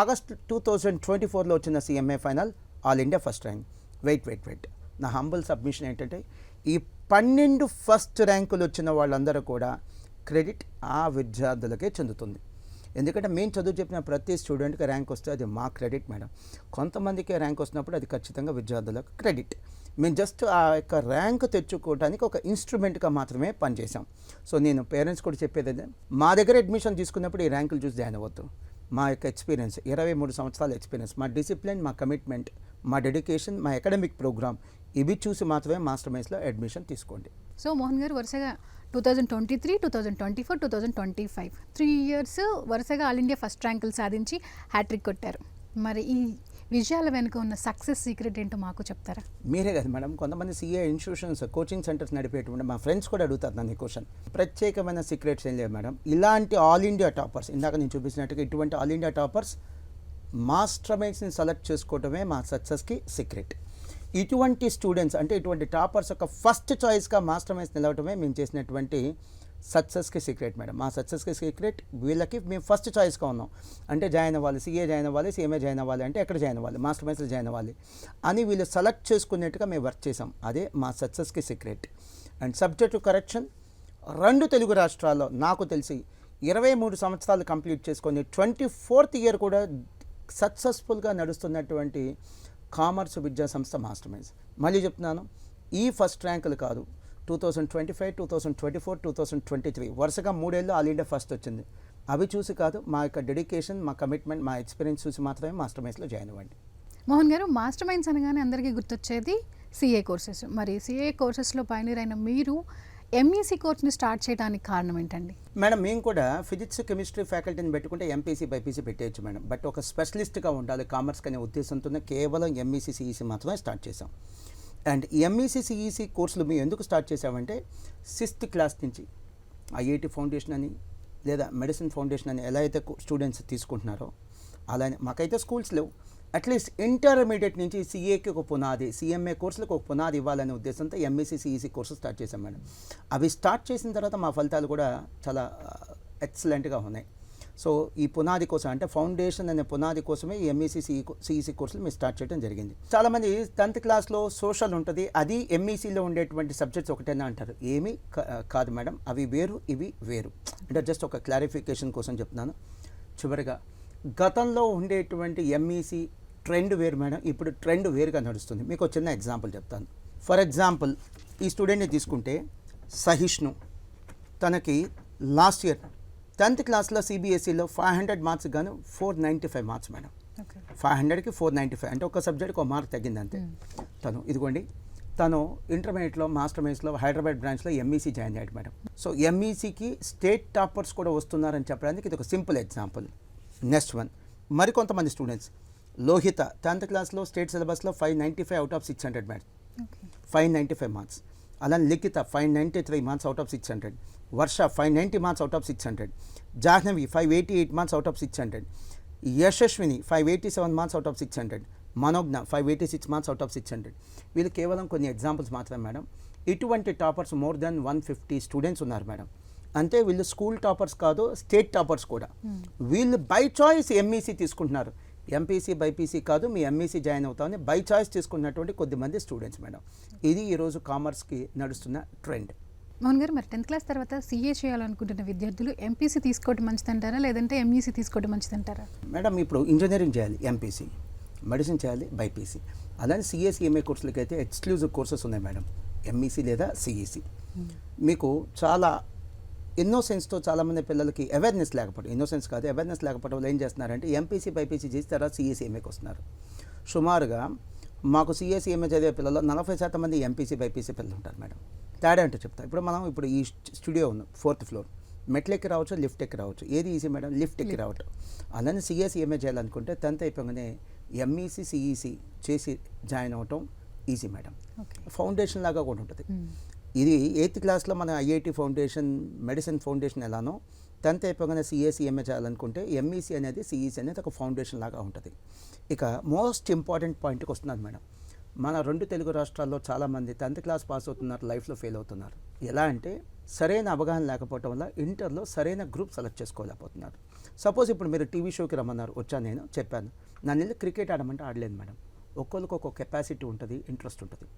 August 2024లో వచ్చిన CMA final all India first rank. Wait నా హంబుల్ సబ్మిషన్ ఏంటంటే ఈ 12 ఫస్ట్ ర్యాంకులు వచ్చిన వాళ్ళందరూ కూడా క్రెడిట్ ఆ విద్యార్థులకే చెందుతుంది. ఎందుకంటే మేము చదువు చెప్పిన ప్రతి స్టూడెంట్కి ర్యాంక్ వస్తే అది మా క్రెడిట్ మేడం. కొంతమందికి ర్యాంక్ వస్తున్నప్పుడు అది ఖచ్చితంగా విద్యార్థులకు క్రెడిట్. మేము జస్ట్ ఆ యొక్క ర్యాంక్ తెచ్చుకోవడానికి ఒక ఇన్స్ట్రుమెంట్గా మాత్రమే పనిచేసాం. సో నేను పేరెంట్స్ కూడా చెప్పేది అదే, మా దగ్గర అడ్మిషన్ తీసుకున్నప్పుడు ఈ ర్యాంకులు చూసి జాయిన్ అవ్వద్దు. మా యొక్క ఎక్స్పీరియన్స్ 23 సంవత్సరాల ఎక్స్పీరియన్స్, మా డిసిప్లిన్, మా కమిట్మెంట్, మా డెడికేషన్, మా అకాడమిక్ ప్రోగ్రామ్ ఇవి చూసి మాత్రమే మాస్టర్ మైన్స్లో అడ్మిషన్ తీసుకోండి. సో మోహన్ గారు వరుసగా 2023, 2024, 2025 3 ఇయర్స్ వరుసగా ఆల్ ఇండియా ఫస్ట్ ర్యాంకులు సాధించి హ్యాట్రిక్ కొట్టారు. మరి ఈ విజయాల వెనుక ఉన్న సక్సెస్ సీక్రెట్ ఏంటో మాకు చెప్తారా? మీరే కదా మేడం, కొంతమంది సిఏ ఇన్స్టిట్యూషన్స్ కోచింగ్ సెంటర్స్ నడిపేటువంటి మా ఫ్రెండ్స్ కూడా అడుగుతారు నన్ను ఈ క్వశ్చన్. ప్రత్యేకమైన సీక్రెట్స్ ఏం లేవు మేడం. ఇలాంటి ఆల్ ఇండియా టాపర్స్, ఇందాక నేను చూపించినట్టుగా ఇటువంటి ఆల్ ఇండియా టాపర్స్ మాస్టర్ మైండ్స్ని సెలెక్ట్ చేసుకోవటమే మా సక్సెస్కి సీక్రెట్. ఇటువంటి స్టూడెంట్స్ అంటే ఇటువంటి టాపర్స్ యొక్క ఫస్ట్ చాయిస్గా మాస్టర్ మైండ్స్ నిలవటమే మేము చేసినటువంటి సక్సెస్కి సీక్రెట్ మేడం. మా సక్సెస్కి సీక్రెట్ వీళ్ళకి మేము ఫస్ట్ చాయిస్గా ఉన్నాం. అంటే జాయిన్ అవ్వాలి, సిఏ జాయిన్ అవ్వాలి, సిఎంఏ జాయిన్ అవ్వాలి, అంటే ఎక్కడ జాయిన్ అవ్వాలి, మాస్టర్ మైండ్స్లో జాయిన్ అవ్వాలి అని వీళ్ళు సెలెక్ట్ చేసుకునేట్టుగా మేము వర్క్ చేసాం. అదే మా సక్సెస్కి సీక్రెట్. అండ్ సబ్జెక్టు కరెక్షన్ 2 తెలుగు రాష్ట్రాల్లో నాకు తెలిసి 23 సంవత్సరాలు కంప్లీట్ చేసుకొని 24th ఇయర్ కూడా సక్సెస్ఫుల్గా నడుస్తున్నటువంటి కామర్స్ విద్యా సంస్థ మాస్టర్ మైండ్స్. మళ్ళీ చెప్తున్నాను, ఈ ఫస్ట్ ర్యాంకులు కాదు, 2025, 2024, 2023 వరుసగా 3 ఏళ్ళు ఆల్ ఇండియా ఫస్ట్ వచ్చింది. అవి చూసి కాదు, మా యొక్క డెడికేషన్, మా కమిట్మెంట్, మా ఎక్స్పీరియన్స్ చూసి మాత్రమే మాస్టర్ మైండ్స్లో జాయిన్ అవ్వండి. మోహన్ గారు, మాస్టర్ మైండ్స్ అనగానే అందరికీ గుర్తొచ్చేది సిఏ కోర్సెస్. మరి సిఏ కోర్సెస్లో పైనీర్ అయిన మీరు ఎంఈసీ కోర్స్ని స్టార్ట్ చేయడానికి కారణం ఏంటండి? మేడం, మేము కూడా ఫిజిక్స్ కెమిస్ట్రీ ఫ్యాకల్టీని పెట్టుకుంటే ఎంపీసీ బైపీసీ పెట్టేయచ్చు మేడం. బట్ ఒక స్పెషలిస్ట్గా ఉండాలి కామర్స్ అనే ఉద్దేశంతోనే కేవలం ఎంఈసీ సిఈసీ మాత్రమే స్టార్ట్ చేసాం. అండ్ ఎంఈసీ సిఈసీ కోర్సులు మేము ఎందుకు స్టార్ట్ చేసామంటే 6th క్లాస్ నుంచి ఐఐటి ఫౌండేషన్ అని లేదా మెడిసిన్ ఫౌండేషన్ అని ఎలా అయితే స్టూడెంట్స్ తీసుకుంటున్నారో అలానే మాకైతే స్కూల్స్ లేవు. అట్లీస్ట్ ఇంటర్మీడియట్ నుంచి సిఏకి ఒక పునాది, సిఎంఏ కోర్సులకు ఒక పునాది ఇవ్వాలనే ఉద్దేశంతో ఎంఈసీ సిఈసీ కోర్సు స్టార్ట్ చేశాం మేడం. అవి స్టార్ట్ చేసిన తర్వాత మా ఫలితాలు కూడా చాలా ఎక్సలెంట్గా ఉన్నాయి. సో ఈ పునాది కోసం, అంటే ఫౌండేషన్ అనే పునాది కోసమే ఈ ఎంఈసీ సిఈసీ కోర్సులు మేము స్టార్ట్ చేయడం జరిగింది. చాలామంది 10th క్లాస్లో సోషల్ ఉంటుంది, అది ఎంఈసీలో ఉండేటువంటి సబ్జెక్ట్స్ ఒకటేనా అంటారు. ఏమీ కాదు మేడం, అవి వేరు, ఇవి వేరు. అంటే జస్ట్ ఒక క్లారిఫికేషన్ కోసం చెప్తున్నాను. చివరిగా, గతంలో ఉండేటువంటి ఎంఈసీ ట్రెండ్ వేరు మేడం, ఇప్పుడు ట్రెండ్ వేరుగా నడుస్తుంది. మీకు ఒక చిన్న ఎగ్జాంపుల్ చెప్తాను. ఫర్ ఎగ్జాంపుల్, ఈ స్టూడెంట్ని తీసుకుంటే సహిష్ణు, తనకి లాస్ట్ ఇయర్ 10th క్లాస్లో సిబిఎస్ఈలో 500 మార్క్స్ గాను 495 మార్క్స్ మేడం. 500కి 495 అంటే ఒక సబ్జెక్ట్కి 1 మార్క్ తగ్గింది అంతే. తను ఇంటర్మీడియట్లో మాస్టర్ మైండ్స్లో హైదరాబాద్ బ్రాంచ్లో ఎంఈసీ జాయిన్ అయ్యాడు మేడం. సో ఎంఈసీకి స్టేట్ టాపర్స్ కూడా వస్తున్నారని చెప్పడానికి ఇది ఒక సింపుల్ ఎగ్జాంపుల్. నెక్స్ట్ వన్, మరికొంతమంది స్టూడెంట్స్, లోహిత 10th క్లాస్లో స్టేట్ సిలబస్లో 595 అవుట్ ఆఫ్ 600 మేడం, 595 మార్క్స్. అలానే Likhita 593 marks out of 600, Varsha 590 marks out of 600, Jahnavi 588 marks out of 600, Yashaswini 587 marks out of 600, Manogna 586 marks out of 600. వీళ్ళు కేవలం కొన్ని ఎగ్జాంపుల్స్ మాత్రమే మేడం. ఇటువంటి టాపర్స్ మోర్ దెన్ 150 స్టూడెంట్స్ ఉన్నారు మేడం. అంటే వీళ్ళు స్కూల్ టాపర్స్ కాదు, స్టేట్ టాపర్స్ కూడా. వీళ్ళు బై చాయిస్ ఎంఈసీ తీసుకుంటున్నారు. ఎంపీసీ బైపీసీ కాదు, మీ ఎంఈసీ జాయిన్ అవుతామని బై చాయిస్ తీసుకున్నటువంటి కొద్దిమంది స్టూడెంట్స్ మేడం. ఇది ఈరోజు కామర్స్కి నడుస్తున్న ట్రెండ్. మోహన్ గారు, మరి 10th క్లాస్ తర్వాత సిఏ చేయాలనుకుంటున్న విద్యార్థులు ఎంపీసీ తీసుకోవడం మంచిదంటారా, లేదంటే ఎంఈసీ తీసుకోవడం మంచిదంటారా? మేడం, ఇప్పుడు ఇంజనీరింగ్ చేయాలి ఎంపీసీ, మెడిసిన్ చేయాలి బైపీసీ. అలానే సిఎస్ఈఎంఏ కోర్సులకి అయితే ఎక్స్క్లూజివ్ కోర్సెస్ ఉన్నాయి మేడం, ఎంఈసీ లేదా సిఈసీ. మీకు చాలా ఇన్నోసెన్స్తో చాలామంది పిల్లలకి అవేర్నెస్ లేకపోవడం, ఇన్నోసెన్స్ కాదు అవేర్నెస్ లేకపోవడం వల్ల ఏం చేస్తున్నారంటే ఎంపీసీ బైపీసీ చేసి తర్వాత సిఎస్ఈఎంఏకి వస్తున్నారు. సుమారుగా మాకు సిఎస్ఈఎంఏ చదివే పిల్లలు 40% మంది ఎంపీసీ బైపీసీ పిల్లలు ఉంటారు మేడం. తేడా అంటే చెప్తా. ఇప్పుడు ఈ స్టూడియో ఉంది 4th ఫ్లోర్, మెట్లు ఎక్కి రావచ్చు, లిఫ్ట్ ఎక్కి రావచ్చు. ఏది ఈజీ మేడం? లిఫ్ట్ ఎక్కి రావటం. అలానే సిఎస్ఈఎంఏ చేయాలనుకుంటే 10th అయిపోగానే ఎంఈసీ సిఈసీ చేసి జాయిన్ అవ్వటం ఈజీ మేడం. ఫౌండేషన్ లాగా కూడా ఉంటుంది. ఇది 8th క్లాస్లో మన ఐఐటి ఫౌండేషన్, మెడిసిన్ ఫౌండేషన్ ఎలానో 10th అయిపోగానే సిఎస్ఈఎంఏ చేయాలనుకుంటే ఎంఈసీ అనేది సిఈసీ అనేది ఒక ఫౌండేషన్ లాగా ఉంటుంది. ఇక మోస్ట్ ఇంపార్టెంట్ పాయింట్కి వస్తున్నాను మేడం. మన 2 తెలుగు రాష్ట్రాల్లో చాలామంది 10th క్లాస్ పాస్ అవుతున్నారు, లైఫ్లో ఫెయిల్ అవుతున్నారు. ఎలా అంటే సరైన అవగాహన లేకపోవడం వల్ల ఇంటర్లో సరైన గ్రూప్ సెలెక్ట్ చేసుకోలేకపోతున్నారు. సపోజ్ ఇప్పుడు మీరు టీవీ షోకి రమ్మన్నారు, వచ్చాను, నేను చెప్పాను, నన్ను వెళ్ళి క్రికెట్ ఆడమంటే ఆడలేదు మేడం. ఒక్కొక్కరికి ఒక్కొక్క కెపాసిటీ ఉంటుంది, ఇంట్రెస్ట్ ఉంటుంది.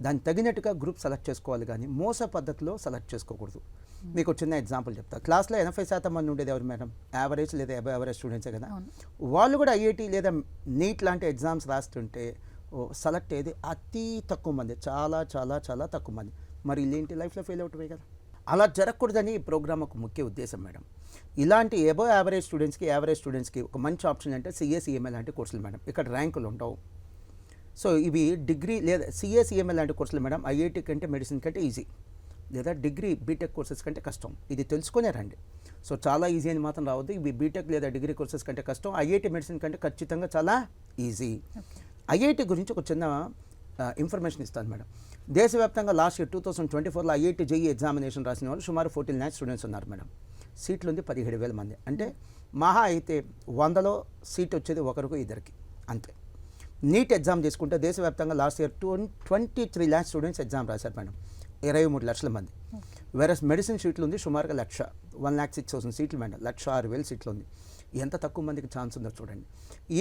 దానికి తగినట్టుగా గ్రూప్ సెలెక్ట్ చేసుకోవాలి, కానీ మోస పద్ధతిలో సెలెక్ట్ చేసుకోకూడదు. మీకు చిన్న ఎగ్జాంపుల్ చెప్తా. క్లాస్లో 80% మంది ఉండేది ఎవరు మేడం? యావరేజ్ లేదా అబవ్ యావరేజ్ స్టూడెంట్సే కదా. వాళ్ళు కూడా ఐఐటి లేదా నీట్ లాంటి ఎగ్జామ్స్ రాస్తుంటే సెలెక్ట్ అయ్యేది అతి తక్కువ మంది, చాలా చాలా చాలా తక్కువ మంది. మరి ఇల్లేంటి, లైఫ్లో ఫెయిల్ అవుతాయి కదా. అలా జరగకూడదని ఈ ప్రోగ్రామ్ ఒక ముఖ్య ఉద్దేశం మేడం. ఇలాంటి అబవ్ యావరేజ్ స్టూడెంట్స్కి, యావరేజ్ స్టూడెంట్స్కి ఒక మంచి ఆప్షన్ అంటే సిఏ లాంటి కోర్సులు మేడం. ఇక్కడ ర్యాంకులు ఉండవు. సో ఇవి డిగ్రీ లేదా సిఏ లాంటి కోర్సులు మేడం ఐఐటి కంటే, మెడిసిన్ కంటే ఈజీ, లేదా డిగ్రీ బీటెక్ కోర్సెస్ కంటే కష్టం. ఇది తెలుసుకునే రండి. సో చాలా ఈజీ అని మాత్రం రావద్దు. ఇవి బీటెక్ లేదా డిగ్రీ కోర్సెస్ కంటే కష్టం, ఐఐటి మెడిసిన్ కంటే ఖచ్చితంగా చాలా ఈజీ. ఐఐటి గురించి ఒక చిన్న ఇన్ఫర్మేషన్ ఇస్తాను మేడం. దేశవ్యాప్తంగా లాస్ట్ ఇయర్ 2024లో ఐఐటి జేఈ ఎగ్జామినేషన్ రాసిన వాళ్ళు సుమారు 14 లాక్స్ స్టూడెంట్స్ ఉన్నారు మేడం. సీట్లు ఉంది 17,000 మంది. అంటే మహా అయితే 100లో సీట్ వచ్చేది ఒకరికి ఇద్దరికి అంతే. నీట్ ఎగ్జామ్ తీసుకుంటే దేశవ్యాప్తంగా last year 23 lakhs students exam రాశారు మేడం, 23 లక్షల మంది. వేరే మెడిసిన్ సీట్లు ఉంది సుమారుగా 1,06,000 సీట్లు మేడం, 1,06,000 సీట్లు ఉంది. ఎంత తక్కువ మందికి ఛాన్స్ ఉందో చూడండి.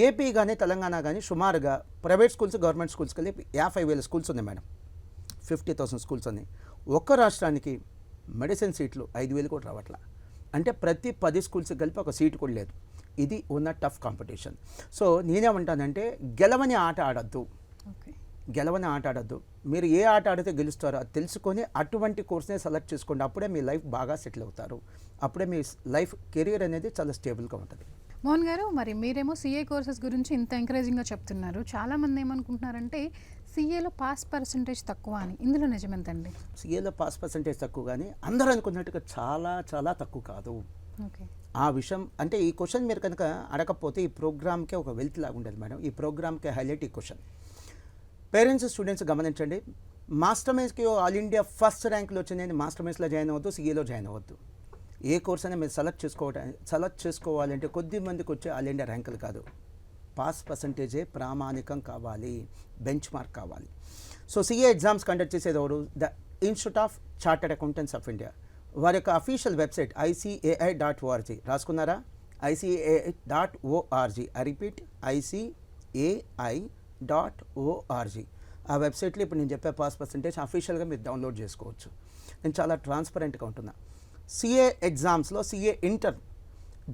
ఏపీ కానీ తెలంగాణ కానీ సుమారుగా ప్రైవేట్ స్కూల్స్, గవర్నమెంట్ స్కూల్స్కి వెళ్ళి 50,000 స్కూల్స్ ఉన్నాయి మేడం, 50,000 స్కూల్స్ ఉన్నాయి. ఒక్క రాష్ట్రానికి మెడిసిన్ సీట్లు 5,000 కూడా రావట్లా. అంటే ప్రతి 10 స్కూల్స్కి కలిపి ఒక సీటు కూడా లేదు. ఇది ఉన్న టఫ్ కాంపిటీషన్. సో నేనేమంటానంటే గెలవని ఆట ఆడద్దు, గెలవని ఆట ఆడద్దు. మీరు ఏ ఆట ఆడితే గెలుస్తారో అది తెలుసుకొని అటువంటి కోర్స్నే సెలెక్ట్ చేసుకోండి. అప్పుడే మీ లైఫ్ బాగా సెటిల్ అవుతారు. అప్పుడే మీ లైఫ్ కెరీర్ అనేది చాలా స్టేబుల్గా ఉంటుంది. మోహన్ గారు, మరి మీరేమో సిఏ కోర్సెస్ గురించి ఇంత ఎంకరేజింగ్గా చెప్తున్నారు. చాలామంది ఏమనుకుంటున్నారంటే సిఏలో పాస్ పర్సంటేజ్ తక్కువ అని. ఇందులో నిజమెంతండి? సిఏలో పాస్ పర్సంటేజ్ తక్కువ, కానీ అందరూ అనుకున్నట్టుగా చాలా చాలా తక్కువ కాదు. ఓకే, ఆ విషయం అంటే ఈ క్వశ్చన్ మీరు కనుక అడగకపోతే ఈ ప్రోగ్రామ్కే ఒక వెల్త్ లాగా ఉండేది మేడం. ఈ ప్రోగ్రామ్కే హైలైట్ ఈ క్వశ్చన్. పేరెంట్స్, స్టూడెంట్స్ గమనించండి. మాస్టర్ మైన్స్కి ఆల్ ఇండియా ఫస్ట్ ర్యాంకులు వచ్చినాయని మాస్టర్ మైన్స్లో జాయిన్ అవ్వద్దు, సిఏలో జాయిన్ అవ్వద్దు. ఏ కోర్స్ అయినా మీరు సెలెక్ట్ చేసుకోవాలంటే కొద్ది మందికి వచ్చే ఆల్ ఇండియా ర్యాంకులు కాదు, పాస్ పర్సంటేజే ప్రామాణికం కావాలి, బెంచ్ మార్క్ కావాలి. సో సిఏ ఎగ్జామ్స్ కండక్ట్ చేసేది ఎవరు? The institute of chartered accountants of India. వారి యొక్క official website ICAI.org. రాసుకున్నారా? ICAI.org. I repeat, ICAI.org. ఆ వెబ్సైట్లో ఇప్పుడు నేను చెప్పే పాస్ పర్సంటేజ్ అఫీషియల్గా మీరు డౌన్లోడ్ చేసుకోవచ్చు. నేను చాలా ట్రాన్స్పరెంట్గా ఉంటున్నా. సిఏ ఎగ్జామ్స్లో సిఏ ఇంటర్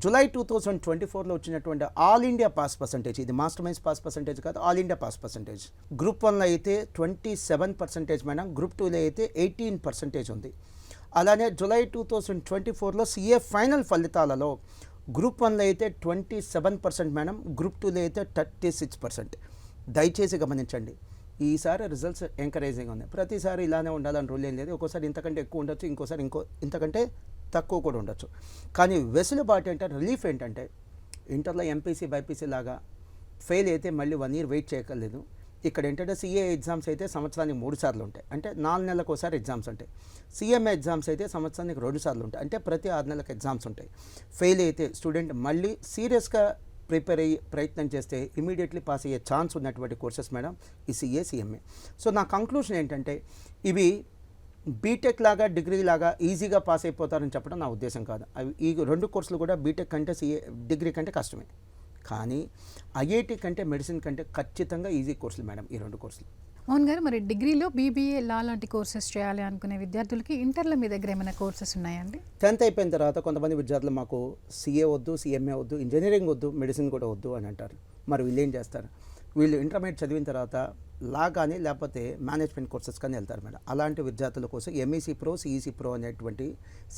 జూలై 2024లో వచ్చినటువంటి ఆల్ ఇండియా పాస్ పర్సంటేజ్, ఇది మాస్టర్ మైన్స్ పాస్ పర్సంటేజ్ కాదు, all India pass percentage. Group 1లో అయితే 27% మేడం, గ్రూప్ 2లో అయితే 18% ఉంది. అలానే జూలై 2024లో సిఏ ఫైనల్ ఫలితాలలో గ్రూప్ 1లో అయితే 27% మేడం, గ్రూప్ 2లో అయితే 36%. దయచేసి గమనించండి, ఈసారి రిజల్ట్స్ ఎంకరేజింగ్ ఉన్నాయి. ప్రతిసారి ఇలానే ఉండాలని రూల్ ఏం లేదు. ఒక్కోసారి ఇంతకంటే ఎక్కువ ఉండొచ్చు, ఇంకోసారి ఇంతకంటే తక్కువ కూడా ఉండొచ్చు. కానీ వెసులుబాటు ఏంటంటే, రిలీఫ్ ఏంటంటే, ఇంటర్లో ఎంపీసీ బైపీసీ లాగా ఫెయిల్ అయితే మళ్ళీ 1 year వెయిట్ చేయక్కర్లేదు. ఇక్కడ ఏంటంటే సిఏ ఎగ్జామ్స్ అయితే సంవత్సరానికి 3 సార్లు ఉంటాయి, అంటే 4 నెలలకు ఒకసారి ఎగ్జామ్స్ ఉంటాయి. సిఎంఏ ఎగ్జామ్స్ అయితే సంవత్సరానికి 2 సార్లు ఉంటాయి, అంటే ప్రతి 6 నెలలకు ఎగ్జామ్స్ ఉంటాయి. ఫెయిల్ అయితే స్టూడెంట్ మళ్ళీ సీరియస్గా ప్రిపేర్ అయ్యి ప్రయత్నం చేస్తే ఇమీడియట్లీ పాస్ అయ్యే ఛాన్స్ ఉన్నటువంటి కోర్సెస్ మేడం ఈ సిఏ, సిఎంఏ. సో నా కంక్లూషన్ ఏంటంటే, ఇవి బీటెక్ లాగా, డిగ్రీ లాగా ఈజీగా పాస్ అయిపోతారని చెప్పడం నా ఉద్దేశం కాదు. అవి ఈ 2 కోర్సులు కూడా బీటెక్ కంటే, సిఏ, డిగ్రీ కంటే కష్టమే. కానీ ఐఐటి కంటే, మెడిసిన్ కంటే ఖచ్చితంగా ఈజీ కోర్సులు మేడం ఈ 2 కోర్సులు. మోహన్ గారు, మరి డిగ్రీలో బీబీఏ, లా లాంటి కోర్సెస్ చేయాలి అనుకునే విద్యార్థులకి ఇంటర్లో మీ దగ్గర ఏమైనా కోర్సెస్ ఉన్నాయండి? 10th అయిపోయిన తర్వాత కొంతమంది విద్యార్థులు మాకు సిఏ వద్దు, సిఎంఏ వద్దు, ఇంజనీరింగ్ వద్దు, మెడిసిన్ కూడా వద్దు అని అంటారు. మరి వీళ్ళు ఏం చేస్తారు? వీళ్ళు ఇంటర్మీడియట్ చదివిన తర్వాత లా కానీ లేకపోతే మేనేజ్మెంట్ కోర్సెస్ కానీ వెళ్తారు మేడం. అలాంటి విద్యార్థుల కోసం ఎంఈసీ ప్రో, సిఈసీ ప్రో అనేటువంటి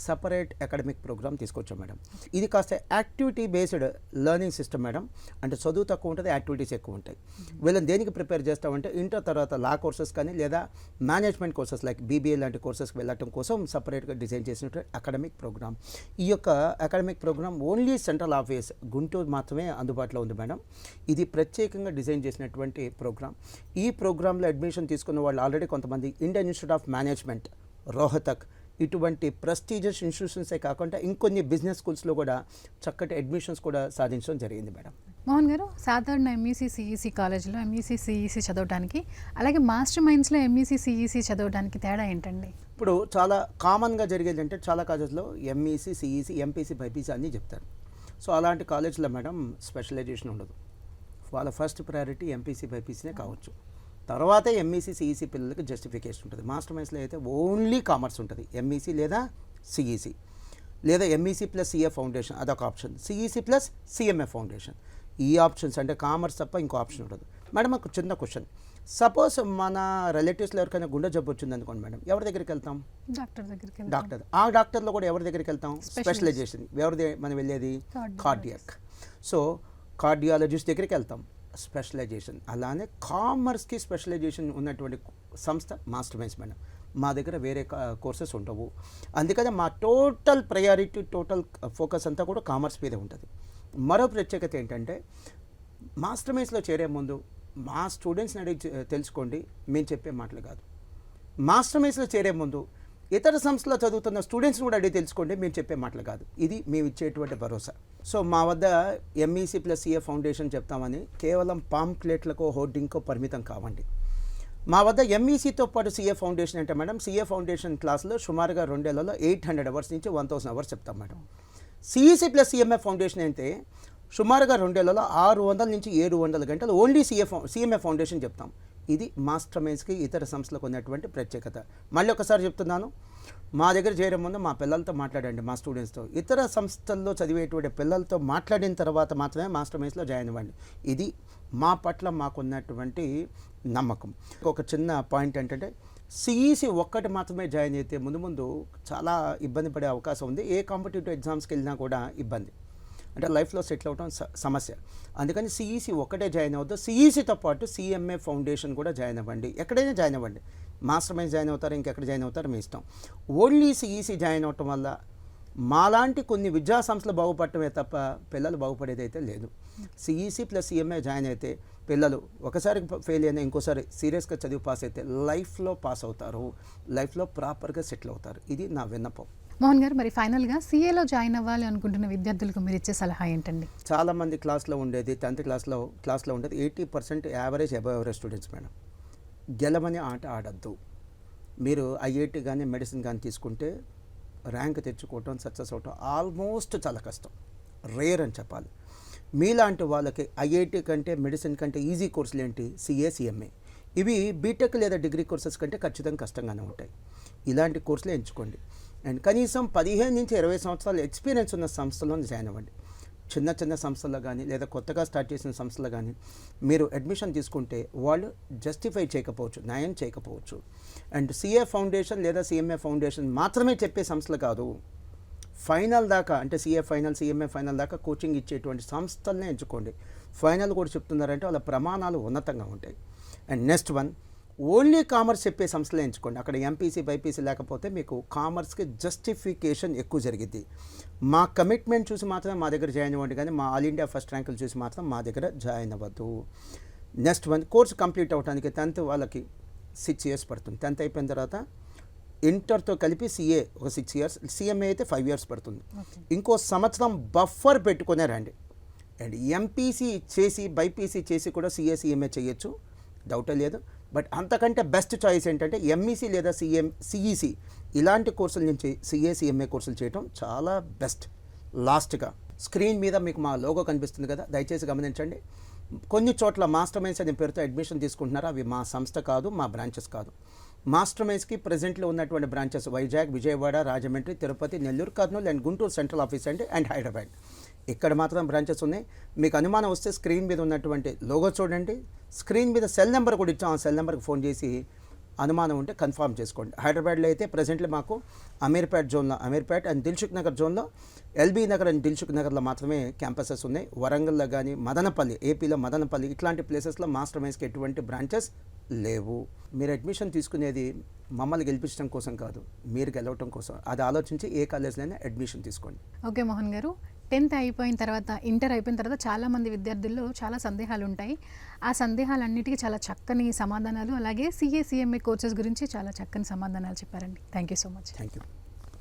సపరేట్ అకాడమిక్ ప్రోగ్రామ్ తీసుకొచ్చాం మేడం. ఇది కాస్త activity based learning system madam. అంటే చదువు తక్కువ ఉంటుంది, యాక్టివిటీస్ ఎక్కువ ఉంటాయి. వీళ్ళని దేనికి ప్రిపేర్ చేస్తామంటే ఇంటర్ తర్వాత లా కోర్సెస్ కానీ లేదా మేనేజ్మెంట్ కోర్సెస్ లైక్ బీబీఏ లాంటి కోర్సెస్కి వెళ్ళటం కోసం సపరేట్గా డిజైన్ చేసినటువంటి అకాడమిక్ ప్రోగ్రామ్. ఈ యొక్క academic programme only central office Guntur మాత్రమే అందుబాటులో ఉంది మేడం. ఇది ప్రత్యేకంగా డిజైన్ చేసినటువంటి ప్రోగ్రామ్. ఈ ప్రోగ్రాంలో అడ్మిషన్ తీసుకున్న వాళ్ళు ఆల్రెడీ కొంతమంది Indian institute of management, Rohtak ఇటువంటి ప్రెస్టీజియస్ ఇన్స్టిట్యూషన్సే కాకుండా ఇంకొన్ని బిజినెస్ స్కూల్స్లో కూడా చక్కటి అడ్మిషన్స్ కూడా సాధించడం జరిగింది మేడం. మోహన్ గారు, సాధారణ ఎంఈసీ సిఈసీ కాలేజ్లో ఎంఈసీ సిఈసీ చదవడానికి, అలాగే మాస్టర్ మైండ్స్లో ఎంఈసీ సిఈసీ చదవడానికి తేడా ఏంటండి? ఇప్పుడు చాలా కామన్గా జరిగేది అంటే చాలా కాలేజ్లో ఎంఈసీ సిఈసీ ఎంపీసీ బైపీసీ అన్నీ చెప్తారు. సో అలాంటి కాలేజ్లో మేడం స్పెషలైజేషన్ ఉండదు. వాళ్ళ ఫస్ట్ ప్రయారిటీ ఎంపీసీ బైపీసీనే కావచ్చు, తర్వాతే ఎంఈసీ సిఈసీ పిల్లలకి జస్టిఫికేషన్ ఉంటుంది. మాస్టర్ మైండ్స్లో అయితే ఓన్లీ కామర్స్ ఉంటుంది. ఎంఈసీ లేదా సిఈసీ, లేదా ఎంఈసీ ప్లస్ సిఏ ఫౌండేషన్ అదొక option, CEC plus CMA foundation. ఈ ఆప్షన్స్ అంటే కామర్స్ తప్ప ఇంకో ఆప్షన్ ఉండదు. మేడం ఒక చిన్న క్వశ్చన్, సపోజ్ మన రిలేటివ్స్లో ఎవరికైనా గుండె జబ్బు వచ్చింది అనుకోండి మేడం, ఎవరి దగ్గరికి వెళ్తాం? డాక్టర్ దగ్గరికి. డాక్టర్. ఆ డాక్టర్లో కూడా ఎవరి దగ్గరికి వెళ్తాం? స్పెషలైజేషన్. ఎవరిది మనం వెళ్ళేది? కార్డియాక్. సో కార్డియాలజిస్ట్ దగ్గరికి వెళ్తాం, స్పెషలైజేషన్. అలానే కామర్స్కి స్పెషలైజేషన్ ఉన్నటువంటి సంస్థ మాస్టర్ మైండ్స్ మేడం. మా దగ్గర వేరే కోర్సెస్ ఉండవు. అందుకని మా టోటల్ ప్రయారిటీ, టోటల్ ఫోకస్ అంతా కూడా కామర్స్ మీదే ఉంటుంది. మరో ప్రత్యేకత ఏంటంటే మాస్టర్ మైండ్స్లో చేరే ముందు మా స్టూడెంట్స్ని అడిగి తెలుసుకోండి, మేము చెప్పే మాటలు కాదు. మాస్టర్ మైండ్స్లో చేరే ముందు ఇతర సంస్థలో చదువుతున్న స్టూడెంట్స్ని కూడా అడిగి తెలుసుకోండి, మేము చెప్పే మాటలు కాదు. ఇది మేము ఇచ్చేటువంటి భరోసా. సో మా వద్ద ఎంఈసీ ప్లస్ సిఏ ఫౌండేషన్ చెప్తామని కేవలం పాంప్లెట్లకో హోర్డింగ్కో పరిమితం కావండి. మా వద్ద ఎంఈసీతో పాటు సిఏ ఫౌండేషన్ అంటే మేడం, సిఏ ఫౌండేషన్ క్లాసులో సుమారుగా 2 ఏళ్లలో 800 అవర్స్ నుంచి 1000 అవర్స్ చెప్తాం madam. CEC plus CMA foundation అయితే సుమారుగా 2 ఏళ్లలో 600 నుంచి 700 గంటలు ఓన్లీ సిఎంఏ ఫౌండేషన్ చెప్తాం. ఇది మాస్టర్ మైండ్స్కి ఇతర సంస్థలకు ఉన్నటువంటి ప్రత్యేకత. మళ్ళీ ఒకసారి చెప్తున్నాను, మా దగ్గర చేరే ముందు మా పిల్లలతో మాట్లాడండి, మా స్టూడెంట్స్తో. ఇతర సంస్థల్లో చదివేటువంటి పిల్లలతో మాట్లాడిన తర్వాత మాత్రమే మాస్టర్ మైండ్స్లో జాయిన్ అవ్వండి. ఇది మా పట్ల మాకున్నటువంటి నమ్మకం. ఒక చిన్న పాయింట్ ఏంటంటే సిఈసీ ఒక్కటి మాత్రమే జాయిన్ అయితే ముందు చాలా ఇబ్బంది పడే అవకాశం ఉంది. ఏ కాంపిటేటివ్ ఎగ్జామ్స్కి వెళ్ళినా కూడా ఇబ్బంది, అంటే లైఫ్లో సెటిల్ అవడం సమస్య. అందుకని సిఈసీ ఒక్కటే జాయిన్ అవ్వద్దు. సిఈసీతో పాటు సిఎంఏ ఫౌండేషన్ కూడా జాయిన్ అవ్వండి. ఎక్కడైనా జాయిన్ అవ్వండి. మాస్టర్ మైండ్స్ జాయిన్ అవుతారు, ఇంకెక్కడ జాయిన్ అవుతారు మీ ఇష్టం. ఓన్లీ సిఈసీ జాయిన్ అవటం వల్ల మాలాంటి కొన్ని విద్యా సంస్థలు బాగుపడటమే తప్ప పిల్లలు బాగుపడేది అయితే లేదు. సిఈసీ ప్లస్ సిఎంఏ జాయిన్ అయితే పిల్లలు ఒకసారి ఫెయిల్ అయినా ఇంకోసారి సీరియస్గా చదివి పాస్ అయితే లైఫ్లో పాస్ అవుతారు, లైఫ్లో ప్రాపర్గా సెటిల్ అవుతారు. ఇది నా విన్నపం. మోహన్ గారు, మరి ఫైనల్గా సీఏలో జాయిన్ అవ్వాలి అనుకుంటున్న విద్యార్థులకు మీరు ఇచ్చే సలహా ఏంటండి? చాలామంది క్లాస్లో ఉండేది 10th క్లాస్లో ఉండేది 80% average, above average students madam. గెలవని ఆట ఆడద్దు. మీరు ఐఐటి కానీ మెడిసిన్ కానీ తీసుకుంటే ర్యాంక్ తెచ్చుకోవటం, సక్సెస్ అవటం ఆల్మోస్ట్ చాలా కష్టం, రేర్ అని చెప్పాలి. మీలాంటి వాళ్ళకి ఐఐటి కంటే మెడిసిన్ కంటే ఈజీ కోర్సులు ఏంటి? CA, CMA. ఇవి బీటెక్ లేదా డిగ్రీ కోర్సెస్ కంటే ఖచ్చితంగా కష్టంగానే ఉంటాయి. ఇలాంటి కోర్సులు ఎంచుకోండి. అండ్ కనీసం 15 నుంచి 20 సంవత్సరాల ఎక్స్పీరియన్స్ ఉన్న సంస్థలో జాయిన్ అవ్వండి. చిన్న సంస్థల్లో కానీ లేదా కొత్తగా స్టార్ట్ చేసిన సంస్థలో కానీ మీరు అడ్మిషన్ తీసుకుంటే వాళ్ళు జస్టిఫై చేయకపోవచ్చు, న్యాయం చేయకపోవచ్చు. అండ్ సిఏ ఫౌండేషన్ లేదా సిఎంఏ ఫౌండేషన్ మాత్రమే చెప్పే సంస్థలు కాదు, ఫైనల్ దాకా అంటే సిఏ ఫైనల్, సిఎంఏ ఫైనల్ దాకా కోచింగ్ ఇచ్చేటువంటి సంస్థలనే ఎంచుకోండి. ఫైనల్ కూడా చెప్తున్నారంటే వాళ్ళ ప్రమాణాలు ఉన్నతంగా ఉంటాయి. And next one, only commerce చెప్పే సంస్థలే ఎంచుకోండి. అక్కడ ఎంపీసీ బైపీసీ లేకపోతే మీకు కామర్స్కి జస్టిఫికేషన్ ఎక్కువ జరిగింది. మా కమిట్మెంట్ చూసి మాత్రమే మా దగ్గర జాయిన్ అవ్వండి, కానీ మా ఆల్ ఇండియా ఫస్ట్ ర్యాంకులు చూసి మాత్రం మా దగ్గర జాయిన్ అవ్వద్దు. నెక్స్ట్ వన్, కోర్సు కంప్లీట్ అవ్వడానికి 10th వాళ్ళకి 6 years పడుతుంది. 10th అయిపోయిన తర్వాత ఇంటర్తో కలిపి సిఏ ఒక 6 years, సిఎంఏ అయితే 5 years పడుతుంది. ఇంకో సంవత్సరం బఫర్ పెట్టుకునే రండి. అండ్ ఎంపీసీ చేసి బైపీసీ చేసి కూడా సిఏ, సిఎంఏ చేయొచ్చు, డౌటే లేదు. బట్ అంతకంటే బెస్ట్ చాయిస్ ఏంటంటే ఎంఈసీ లేదా సిఈసీ ఇలాంటి కోర్సుల నుంచి సిఏ, సిఎంఏ కోర్సులు చేయడం చాలా బెస్ట్. లాస్ట్గా స్క్రీన్ మీద మీకు మా లోగో కనిపిస్తుంది కదా, దయచేసి గమనించండి. కొన్ని చోట్ల మాస్టర్ మైండ్స్ అనే పేరుతో అడ్మిషన్ తీసుకుంటున్నారు. అవి మా సంస్థ కాదు, మా బ్రాంచెస్ కాదు. మాస్టర్ మైండ్స్కి ప్రెజెంట్లో ఉన్నటువంటి branches Vizag, Vijayawada, Rajahmundry, Tirupati, Nellore, Kurnool and Guntur central office and Hyderabad. ఇక్కడ మాత్రం బ్రాంచెస్ ఉన్నాయి. మీకు అనుమానం వస్తే స్క్రీన్ మీద ఉన్నటువంటి లోగో చూడండి. స్క్రీన్ మీద సెల్ నెంబర్ కూడా ఇచ్చాం. ఆ సెల్ నెంబర్కి ఫోన్ చేసి అనుమానం ఉంటే కన్ఫర్మ్ చేసుకోండి. హైదరాబాద్లో అయితే ప్రెజెంట్లీ మాకు అమీర్పేట్ జోన్లో, అమీర్పేట్ అండ్ దిల్సుఖ్ నగర్ జోన్లో, ఎల్బీ నగర్ అండ్ దిల్సుఖ్ నగర్లో మాత్రమే క్యాంపసెస్ ఉన్నాయి. వరంగల్లో కానీ మదనపల్లి, ఏపీలో మదనపల్లి ఇట్లాంటి ప్లేసెస్లో మాస్టర్ మైండ్స్కి ఎటువంటి బ్రాంచెస్ లేవు. మీరు అడ్మిషన్ తీసుకునేది మమ్మల్ని గెలిపించడం కోసం కాదు, మీరు గెలవటం కోసం. అది ఆలోచించి ఏ కాలేజ్లోనే అడ్మిషన్ తీసుకోండి. ఓకే మోహన్ గారు, 10th అయిపోయిన తర్వాత, ఇంటర్ అయిపోయిన తర్వాత చాలామంది విద్యార్థుల్లో చాలా సందేహాలు ఉంటాయి. ఆ సందేహాలన్నిటికీ చాలా చక్కని సమాధానాలు, అలాగే సిఏ, సిఎంఏ కోర్సెస్ గురించి చాలా చక్కని సమాధానాలు చెప్పారండి. Thank you so much. Thank you.